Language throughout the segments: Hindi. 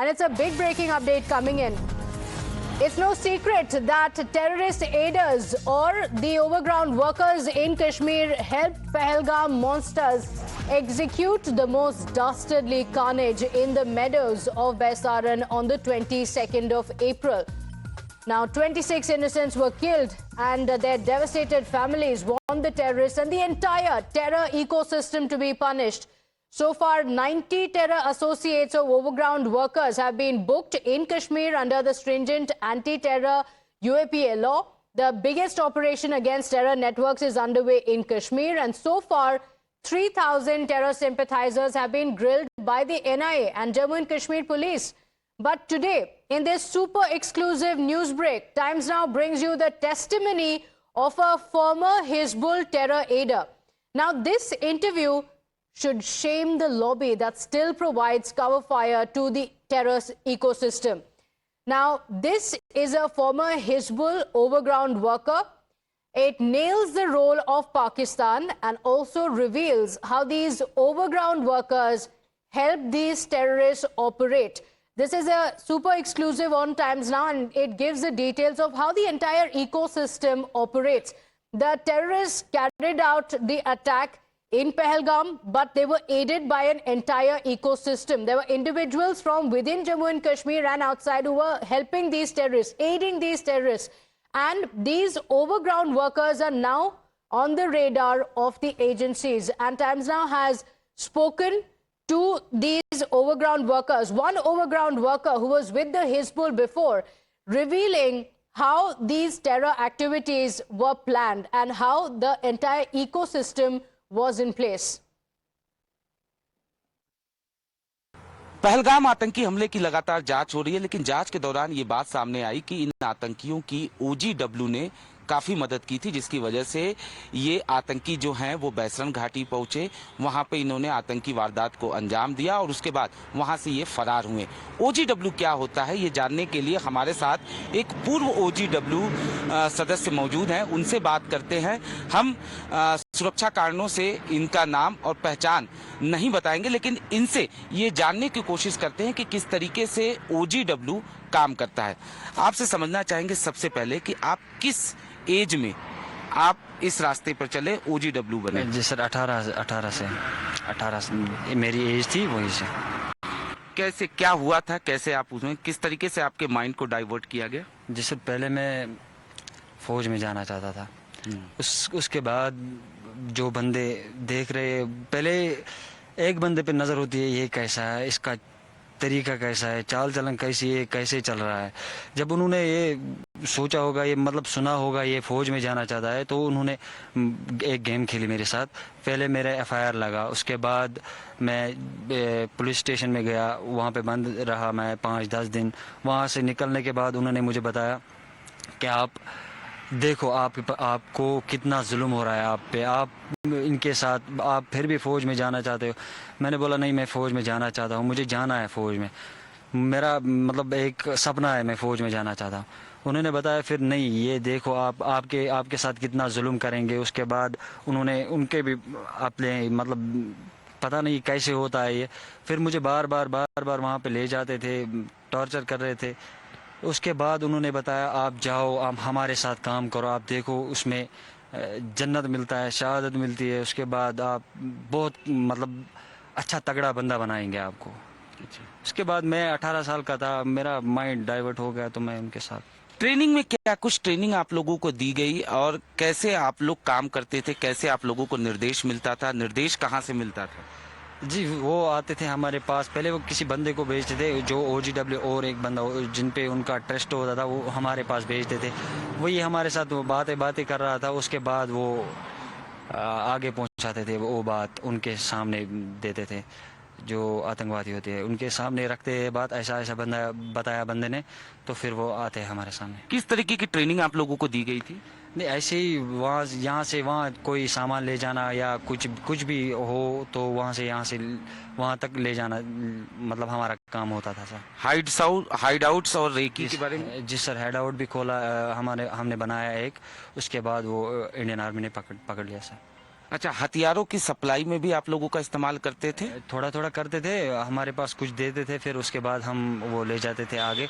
And it's a big breaking update coming in. It's no secret that terrorist aiders or the overground workers in Kashmir helped Pahalgam monsters execute the most dastardly carnage in the meadows of Baisaran on the 22nd of April. Now, 26 innocents were killed and their devastated families want the terrorists and the entire terror ecosystem to be punished. So far, 90 terror associates of overground workers have been booked in Kashmir under the stringent anti-terror UAPA law. The biggest operation against terror networks is underway in Kashmir, and so far, 3,000 terror sympathizers have been grilled by the NIA and Jammu and Kashmir police. But today, in this super exclusive news break, Times Now brings you the testimony of a former Hizbul terror aider. Now, this interview should shame the lobby that still provides cover fire to the terror ecosystem. Now, this is a former Hizbul overground worker. It nails the role of Pakistan and also reveals how these overground workers help these terrorists operate. This is a super exclusive on Times Now, and it gives the details of how the entire ecosystem operates. The terrorists carried out the attack in Pahalgam, but they were aided by an entire ecosystem. There were individuals from within Jammu and Kashmir and outside who were helping these terrorists, aiding these terrorists. And these overground workers are now on the radar of the agencies. And Times Now has spoken to these overground workers. One overground worker who was with the Hizbul before, revealing how these terror activities were planned and how the entire ecosystem was in place. Pahalgam आतंकी हमले की लगातार जांच हो रही है, लेकिन जांच के दौरान ये बात सामने आई कि इन आतंकियों की OGW ने काफी मदद की थी, जिसकी वजह से ये आतंकी जो हैं वो बैसरन घाटी पहुंचे। वहां पे इन्होंने आतंकी वारदात को अंजाम दिया और उसके बाद वहां से ये फरार हुए। OGW क्या होता है ये जानने के लिए हमारे साथ एक पूर्व OGW सदस्य मौजूद हैं, उनसे बात करते हैं। हम सुरक्षा कारणों से इनका नाम और पहचान नहीं बताएंगे, लेकिन इनसे ये जानने की कोशिश करते हैं कि किस तरीके से OGW काम करता है। आपसे समझना चाहेंगे सबसे पहले कि आप किस एज में आप इस रास्ते पर चले, OGW बने? जी सर, 18 से मेरी एज थी, वही से। कैसे, क्या हुआ था, कैसे आप उसमें, किस तरीके से आपके माइंड को डाइवर्ट किया गया? जी सर, पहले मैं फौज में जाना चाहता था। उसके बाद जो बंदे देख रहे, पहले एक बंदे पे नजर होती है, ये कैसा है, इसका तरीका कैसा है, चाल चलन कैसी है, कैसे चल रहा है। जब उन्होंने ये सोचा होगा, ये मतलब सुना होगा ये फौज में जाना चाहता है, तो उन्होंने एक गेम खेली मेरे साथ। पहले मेरा FIR लगा, उसके बाद मैं पुलिस स्टेशन में गया, वहाँ पे बंद रहा मैं 5-10 दिन। वहाँ से निकलने के बाद उन्होंने मुझे बताया कि आप देखो आपको कितना जुल्म हो रहा है आप पे, आप इनके साथ, आप फिर भी फ़ौज में जाना चाहते हो। मैंने बोला नहीं, मैं फ़ौज में जाना चाहता हूँ, मुझे जाना है फ़ौज में, मेरा मतलब एक सपना है, मैं फ़ौज में जाना चाहता हूँ। उन्होंने बताया फिर नहीं, ये देखो आपके साथ कितना जुल्म करेंगे। उसके बाद उन्होंने उनके भी अपने मतलब पता नहीं कैसे होता है ये, फिर मुझे बार बार वहाँ पे ले जाते थे, टॉर्चर कर रहे थे। उसके बाद उन्होंने बताया आप जाओ, आप हमारे साथ काम करो, आप देखो उसमें जन्नत मिलता है, शहादत मिलती है। उसके बाद आप बहुत मतलब अच्छा तगड़ा बंदा बनाएंगे आपको। उसके बाद मैं 18 साल का था, मेरा माइंड डाइवर्ट हो गया, तो मैं उनके साथ। ट्रेनिंग में क्या कुछ ट्रेनिंग आप लोगों को दी गई और कैसे आप लोग काम करते थे, कैसे आप लोगों को निर्देश मिलता था, निर्देश कहाँ से मिलता था? जी, वो आते थे हमारे पास, पहले वो किसी बंदे को भेजते थे जो OGW, और एक बंदा जिन पे उनका ट्रस्ट होता था वो हमारे पास भेजते थे। वही हमारे साथ वो बातें कर रहा था। उसके बाद वो आगे पहुंचाते थे, वो बात उनके सामने देते थे, जो आतंकवादी होते हैं उनके सामने रखते हैं बात, ऐसा बंदा बताया बंदे ने, तो फिर वो आते हैं हमारे सामने। किस तरीके की ट्रेनिंग आप लोगों को दी गई थी? नहीं, ऐसे ही यहाँ से वहाँ कोई सामान ले जाना या कुछ भी हो तो वहाँ से वहाँ तक ले जाना, मतलब हमारा काम होता था सर। हाइड आउट्स और रेकी के बारे में? जी सर, हाइड आउट भी खोला हमने बनाया एक। उसके बाद वो इंडियन आर्मी ने पकड़ लिया सर। अच्छा, हथियारों की सप्लाई में भी आप लोगों का इस्तेमाल करते थे? थोड़ा थोड़ा करते थे, हमारे पास कुछ देते थे, फिर उसके बाद हम वो ले जाते थे आगे,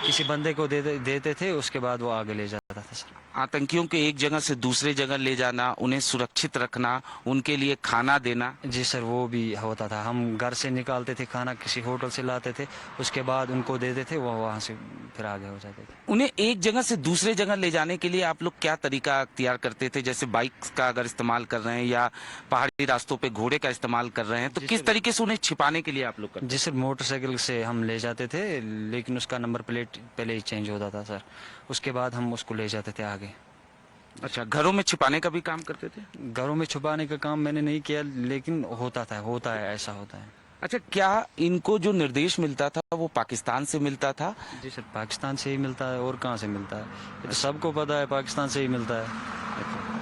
किसी बंदे को देते थे, उसके बाद वो आगे ले जाता था सर। आतंकियों के एक जगह से दूसरे जगह ले जाना, उन्हें सुरक्षित रखना, उनके लिए खाना देना। जी सर, वो भी होता था। हम घर से निकालते थे खाना, किसी होटल से लाते थे, उसके बाद उनको देते थे, वो वहाँ से फिर आगे हो जाते थे। उन्हें एक जगह से दूसरे जगह ले जाने के लिए आप लोग क्या तरीका अख्तियार करते थे? जैसे बाइक का अगर इस्तेमाल कर रहे हैं या पहाड़ी रास्तों पे घोड़े का इस्तेमाल कर रहे हैं, तो किस तरीके से उन्हें छिपाने के लिए आप लोग करते जी सर, मोटरसाइकिल से हम ले जाते थे, लेकिन उसका नंबर प्लेट पहले ही चेंज होता था सर, उसके बाद हम उसको ले जाते थे आगे। थे? अच्छा, घरों में छिपाने का भी काम करते थे? घरों में छुपाने का काम मैंने नहीं किया, लेकिन होता है, ऐसा होता है। अच्छा, क्या इनको जो निर्देश मिलता था वो पाकिस्तान से मिलता था? जी सर, पाकिस्तान से ही मिलता है, और कहाँ से मिलता है? ये तो सबको पता है, पाकिस्तान से ही मिलता है।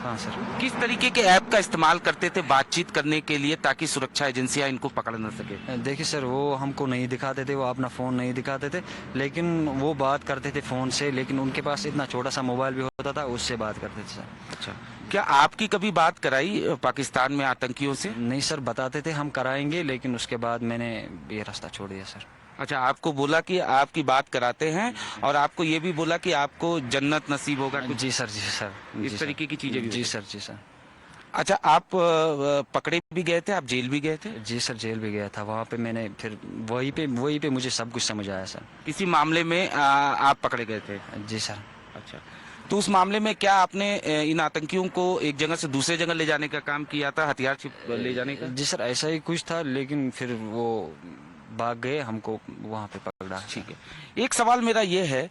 हाँ सर। किस तरीके के ऐप का इस्तेमाल करते थे बातचीत करने के लिए ताकि सुरक्षा एजेंसियां इनको पकड़ न सके? देखिए सर, वो हमको नहीं दिखाते थे, वो अपना फ़ोन नहीं दिखाते थे, लेकिन वो बात करते थे फ़ोन से, लेकिन उनके पास इतना छोटा सा मोबाइल भी होता था, उससे बात करते थे सर। अच्छा, क्या आपकी कभी बात कराई पाकिस्तान में आतंकियों से? नहीं सर, बताते थे हम कराएंगे, लेकिन उसके बाद मैंने ये रास्ता छोड़ दिया सर। अच्छा, आपको बोला कि आपकी बात कराते हैं और आपको ये भी बोला कि आपको जन्नत नसीब होगा कुछ जी सर, जी सर, इस तरीके की चीजें भी जी होती? सर, जी सर। अच्छा, आप पकड़े भी गए थे, आप जेल भी गए थे? जी सर, जेल भी गया था, वहाँ पे मैंने फिर वहीं पे मुझे सब कुछ समझ आया सर। किसी मामले में आप पकड़े गए थे? जी सर। अच्छा, तो उस मामले में क्या आपने इन आतंकियों को एक जगह से दूसरे जगह ले जाने का काम किया था, हथियार छिप ले जाने का? जी सर, ऐसा ही कुछ था, लेकिन फिर वो भाग गए, हमको वहाँ पे पकड़ा। ठीक है, एक सवाल मेरा ये है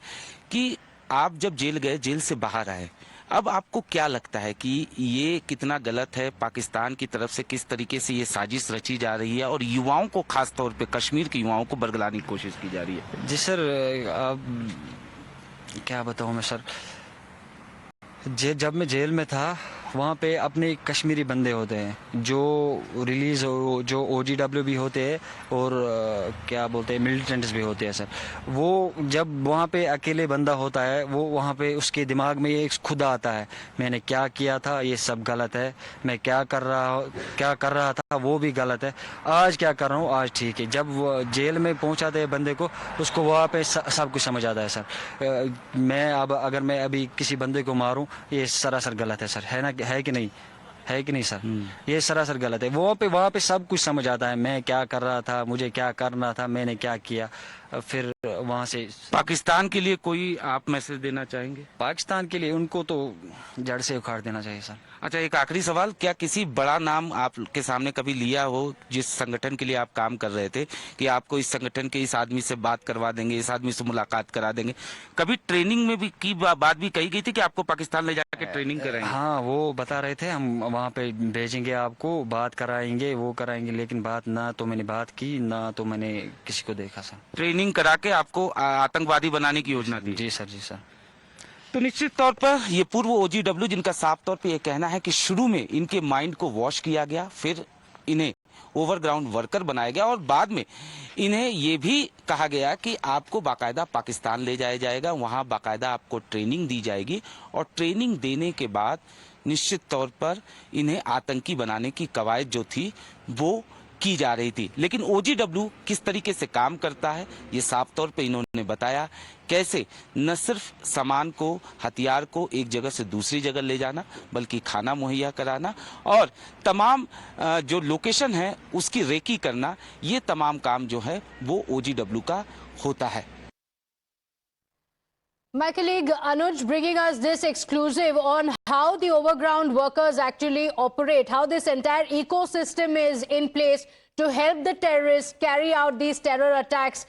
कि आप जब जेल गए, जेल से बाहर आए, अब आपको क्या लगता है कि ये कितना गलत है? पाकिस्तान की तरफ से किस तरीके से ये साजिश रची जा रही है और युवाओं को, खास तौर पे कश्मीर के युवाओं को बरगलाने की कोशिश की जा रही है? जी सर, अब क्या बताऊँ मैं सर, जब मैं जेल में था, वहाँ पे अपने कश्मीरी बंदे होते हैं जो रिलीज़ हो, जो OGW भी होते हैं, और क्या बोलते हैं, मिलिटेंट्स भी होते हैं सर। वो जब वहाँ पे अकेले बंदा होता है, वो वहाँ पे उसके दिमाग में ये खुद आता है, मैंने क्या किया था, ये सब गलत है, मैं क्या कर रहा था वो भी गलत है, आज क्या कर रहा हूँ आज ठीक है। जब वो जेल में पहुँचाते हैं बंदे को, उसको वहाँ पे सब कुछ समझ आता है सर। मैं अब अगर मैं अभी किसी बंदे को मारूं, ये सरासर गलत है सर, है ना, है कि नहीं, है कि नहीं सर? ये सरासर गलत है। वहाँ पे सब कुछ समझ आता है, मैं क्या कर रहा था, मुझे क्या करना था, मैंने क्या किया। फिर वहाँ से पाकिस्तान के लिए कोई आप मैसेज देना चाहेंगे? पाकिस्तान के लिए उनको तो जड़ से उखाड़ देना चाहिए सर। अच्छा, एक आखिरी सवाल, क्या किसी बड़ा नाम आपके सामने कभी लिया हो जिस संगठन के लिए आप काम कर रहे थे, कि आपको इस संगठन के इस आदमी से बात करवा देंगे, इस आदमी से मुलाकात करा देंगे? कभी ट्रेनिंग में भी की बात भी कही गई थी कि आपको पाकिस्तान ले जाके ट्रेनिंग कराएंगे? हाँ, वो बता रहे थे हम वहाँ पे भेजेंगे आपको, बात कराएंगे, वो कराएंगे, लेकिन ना तो मैंने बात की, ना तो मैंने किसी को देखा सर। ट्रेनिंग करा के आपको आतंकवादी बनाने की योजना थी? जी सर, जी सर। तो निश्चित तौर पर ये पूर्व OGW, जिनका साफ तौर पे ये कहना है कि शुरू में इनके माइंड को वॉश किया गया, फिर इन्हें ओवरग्राउंड वर्कर बनाया गया और बाद में इन्हें ये भी कहा गया कि आपको बाकायदा पाकिस्तान ले जाया जाएगा, वहां बाकायदा आपको ट्रेनिंग दी जाएगी और ट्रेनिंग देने के बाद निश्चित तौर पर इन्हें आतंकी बनाने की कवायद जो थी वो की जा रही थी। लेकिन OGW किस तरीके से काम करता है ये साफ तौर पे इन्होंने बताया, कैसे न सिर्फ सामान को, हथियार को एक जगह से दूसरी जगह ले जाना, बल्कि खाना मुहैया कराना और तमाम जो लोकेशन है उसकी रेकी करना, ये तमाम काम जो है वो OGW का होता है। My colleague Anuj bringing us this exclusive on how the overground workers actually operate, how this entire ecosystem is in place to help the terrorists carry out these terror attacks,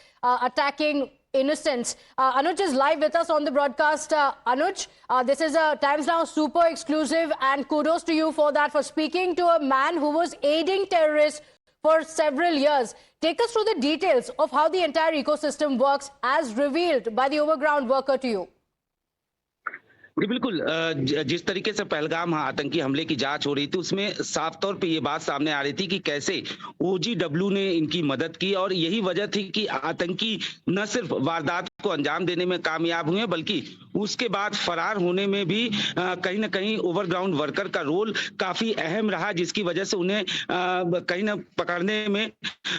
attacking innocents. Anuj is live with us on the broadcast. Anuj, this is a Times Now super exclusive, and kudos to you for that, for speaking to a man who was aiding terrorists for several years. Take us through the details of how the entire ecosystem works as revealed by the overground worker to you. जी बिल्कुल, जिस तरीके से पहलगाम आतंकी हमले की जांच हो रही थी उसमें साफ तौर पे ये बात सामने आ रही थी कि कैसे OGW ने इनकी मदद की और यही वजह थी कि आतंकी न सिर्फ वारदात को अंजाम देने में कामयाब हुए बल्कि उसके बाद फरार होने में भी कहीं ना कहीं ओवरग्राउंड वर्कर का रोल काफी अहम रहा, जिसकी वजह से उन्हें कहीं ना पकड़ने में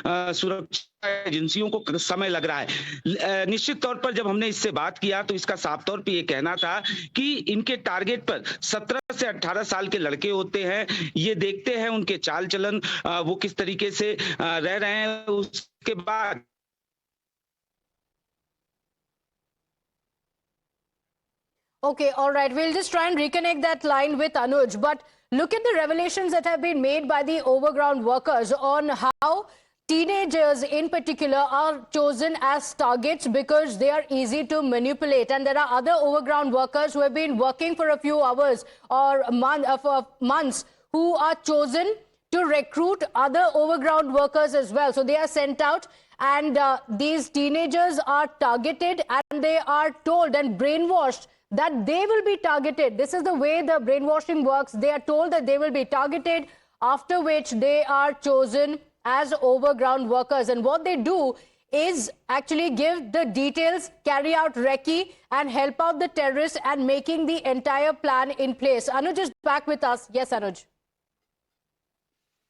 सुरक्षा एजेंसियों को समय लग रहा है। निश्चित तौर पर जब हमने इससे बात किया तो इसका साफ तौर पे ये कहना था कि इनके टारगेट पर 17 से 18 साल के लड़के होते हैं। ये देखते हैं उनके चाल चलन वो किस तरीके से रह रहे हैं। उसके बाद Okay, all right. We'll just try and reconnect that line with Anuj. But look at the revelations that have been made by the overground workers on how teenagers in particular are chosen as targets because they are easy to manipulate. And there are other overground workers who have been working for a few hours or for months who are chosen to recruit other overground workers as well. So they are sent out, and these teenagers are targeted and they are told and brainwashed that they will be targeted. This is the way the brainwashing works. They are told that they will be targeted, after which they are chosen as overground workers. And what they do is actually give the details, carry out recce and help out the terrorists and making the entire plan in place. Anuj is back with us. Yes, Anuj.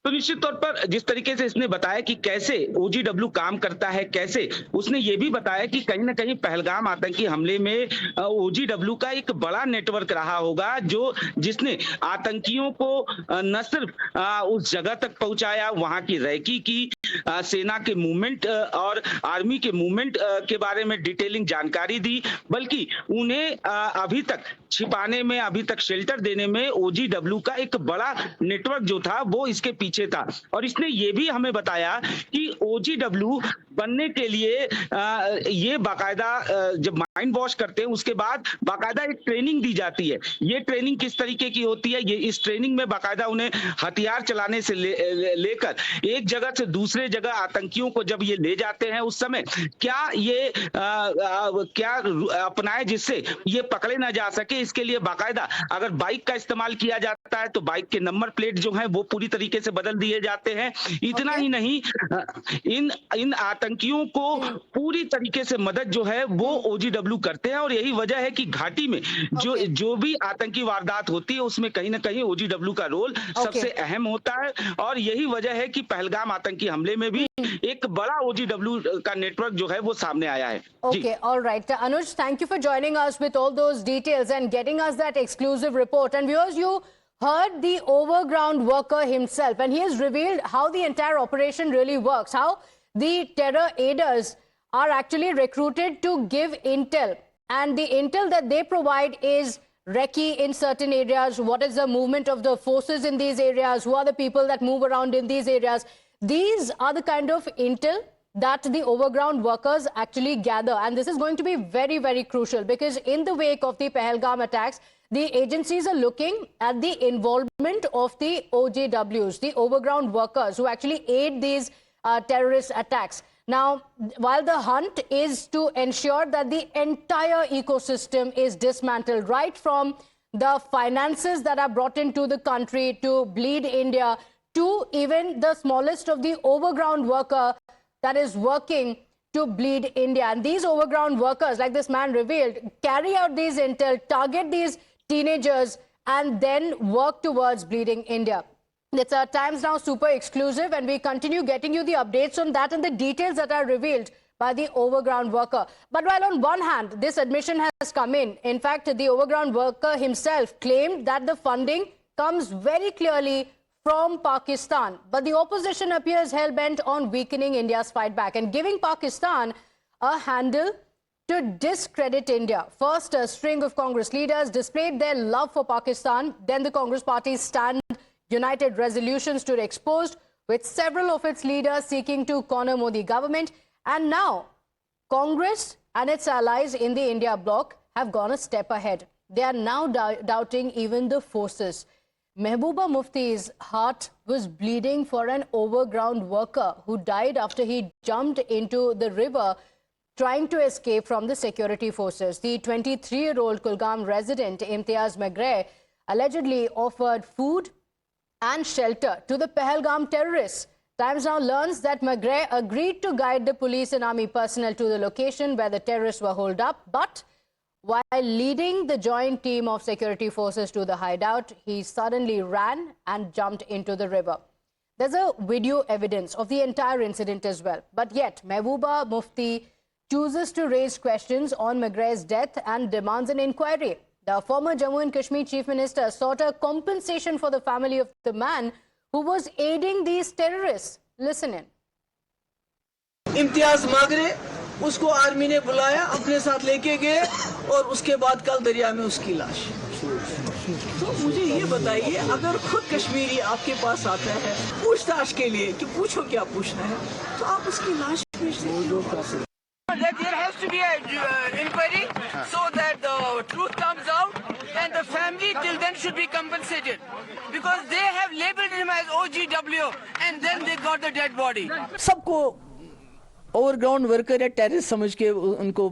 तो निश्चित तौर पर जिस तरीके से इसने बताया कि कैसे ओजीडब्ल्यू काम करता है, कैसे उसने ये भी बताया कि कहीं ना कहीं पहलगाम आतंकी हमले में ओजीडब्ल्यू का एक बड़ा नेटवर्क रहा होगा, जो जिसने आतंकियों को न सिर्फ उस जगह तक पहुंचाया, वहां की रैकी की, सेना के मूवमेंट और आर्मी के मूवमेंट के बारे में डिटेलिंग जानकारी दी, बल्कि उन्हें अभी तक छिपाने में, अभी तक शेल्टर देने में ओजीडब्ल्यू का एक बड़ा नेटवर्क जो था वो इसके पीछे था। और इसने ये भी हमें बताया कि ओजीडब्ल्यू बनने के लिए ये बाकायदा जब माइंड वॉश करते हैं उसके बाद बाकायदा एक ट्रेनिंग दी जाती है। ये ट्रेनिंग किस तरीके की होती है, ये इस ट्रेनिंग में बाकायदा उन्हें हथियार चलाने से लेकर एक जगह से दूसरे जगह आतंकियों को जब ये ले जाते हैं उस समय क्या ये क्या अपनाए जिससे ये पकड़े ना जा सके, इसके लिए बाकायदा अगर बाइक का इस्तेमाल किया जाता है तो बाइक के नंबर प्लेट जो है वो पूरी तरीके से बदल दिए जाते हैं। इतना ही नहीं, इन आतंकियों को पूरी तरीके से मदद जो है वो ओजीडब्ल्यू करते हैं, और यही वजह है कि घाटी में जो भी आतंकी वारदात होती है उसमें कहीं ना कहीं ओजीडब्ल्यू का रोल सबसे अहम होता है। और यही वजह है कि पहलगाम आतंकी हमले में भी एक बड़ा ओजीडब्ल्यू का नेटवर्क जो है वो सामने आया है। Okay, all right. Anuj, thank you for joining us with all those details and getting us that exclusive report. And viewers, you heard the overground worker himself, and he has revealed how the entire operation really works, how the terror aiders are actually recruited to give intel, and the intel that they provide is recce in certain areas, what is the movement of the forces in these areas, who are the people that move around in these areas. These are the kind of intel that the overground workers actually gather, and this is going to be very, very crucial, because in the wake of the Pahalgam attacks, the agencies are looking at the involvement of the OJWs, the overground workers who actually aid these terrorist attacks. Now, while the hunt is to ensure that the entire ecosystem is dismantled, right from the finances that are brought into the country to bleed India, to even the smallest of the overground worker that is working to bleed India. And these overground workers, like this man revealed, carry out these intel, target these teenagers, and then work towards bleeding India. It's a Times Now super exclusive, and we continue getting you the updates on that and the details that are revealed by the overground worker. But while on one hand, this admission has come in fact, the overground worker himself claimed that the funding comes very clearly from Pakistan. But the opposition appears hell-bent on weakening India's fight back and giving Pakistan a handle to discredit India. First, a string of Congress leaders displayed their love for Pakistan. Then the Congress party's stand united resolutions stood exposed, with several of its leaders seeking to corner Modi government. And now, Congress and its allies in the India bloc have gone a step ahead. They are now doubting even the forces. Mehbooba Mufti's heart was bleeding for an overground worker who died after he jumped into the river trying to escape from the security forces. The 23-year-old Kulgam resident Imtiaz Magre allegedly offered food and shelter to the Pahalgam terrorists. Times Now learns that Magre agreed to guide the police and army personnel to the location where the terrorists were holed up, but While leading the joint team of security forces to the hideout, he suddenly ran and jumped into the river. There's a video evidence of the entire incident as well. But yet, Mehbooba Mufti chooses to raise questions on Megrez's death and demands an inquiry. The former Jammu and Kashmir Chief Minister sought a compensation for the family of the man who was aiding these terrorists. Listen in. Imtiaz Magrey उसको आर्मी ने बुलाया, अपने साथ लेके गए और उसके बाद कल दरिया में उसकी लाश। तो मुझे ये बताइए, अगर खुद कश्मीरी आपके पास आता है पूछताछ के लिए कि पूछो क्या पूछना है, तो आप उसकी लाश भेजते। That there has to be an inquiry so that the truth comes out, and the family till then should be compensated because they have labelled him as OGW and then they got the dead body. सबको ओवरग्राउंड वर्कर या टेररिस्ट समझ के उनको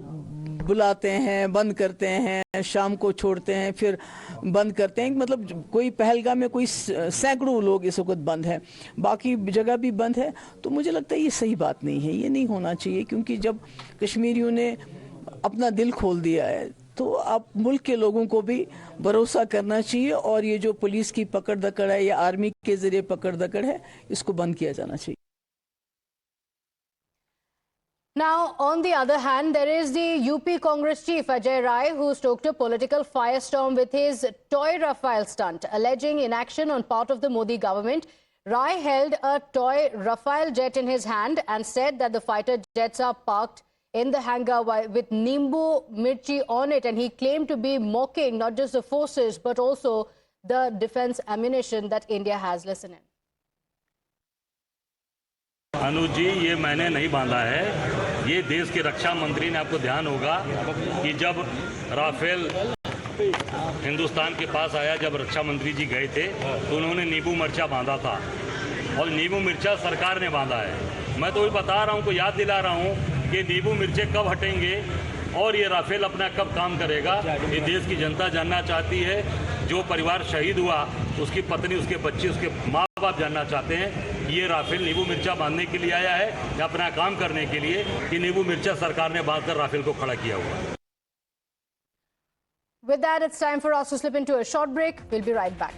बुलाते हैं, बंद करते हैं, शाम को छोड़ते हैं, फिर बंद करते हैं। मतलब कोई पहलगाम में कोई सैकड़ों लोग इस वक्त बंद है, बाकी जगह भी बंद है। तो मुझे लगता है ये सही बात नहीं है, ये नहीं होना चाहिए, क्योंकि जब कश्मीरियों ने अपना दिल खोल दिया है तो अब मुल्क के लोगों को भी भरोसा करना चाहिए और ये जो पुलिस की पकड़ दकड़ है या आर्मी के जरिए पकड़ दकड़ है, इसको बंद किया जाना चाहिए। Now, on the other hand, there is the UP Congress chief Ajay Rai, who stoked a political firestorm with his toy Rafale stunt, alleging inaction on part of the Modi government. Rai held a toy Rafale jet in his hand and said that the fighter jets are parked in the hangar with Nimbu Mirchi on it, and he claimed to be mocking not just the forces but also the defense ammunition that India has. Listen in. अनुज जी, ये मैंने नहीं बांधा है, ये देश के रक्षा मंत्री ने, आपको ध्यान होगा कि जब राफेल हिंदुस्तान के पास आया, जब रक्षा मंत्री जी गए थे तो उन्होंने नींबू मिर्चा बांधा था और नींबू मिर्चा सरकार ने बांधा है। मैं तो वही बता रहा हूँ, को याद दिला रहा हूँ कि नींबू मिर्चे कब हटेंगे और ये राफेल अपना कब काम करेगा। ये देश की जनता जानना चाहती है। जो परिवार शहीद हुआ, उसकी पत्नी, उसके बच्चे, उसके माँ बाप जानना चाहते हैं कि ये राफेल नींबू मिर्चा बांधने के लिए आया है या अपना काम करने के लिए, कि नींबू मिर्चा सरकार ने बांधकर राफेल को खड़ा किया हुआ है। With that, it's time for us to slip into a short break. We'll be right back.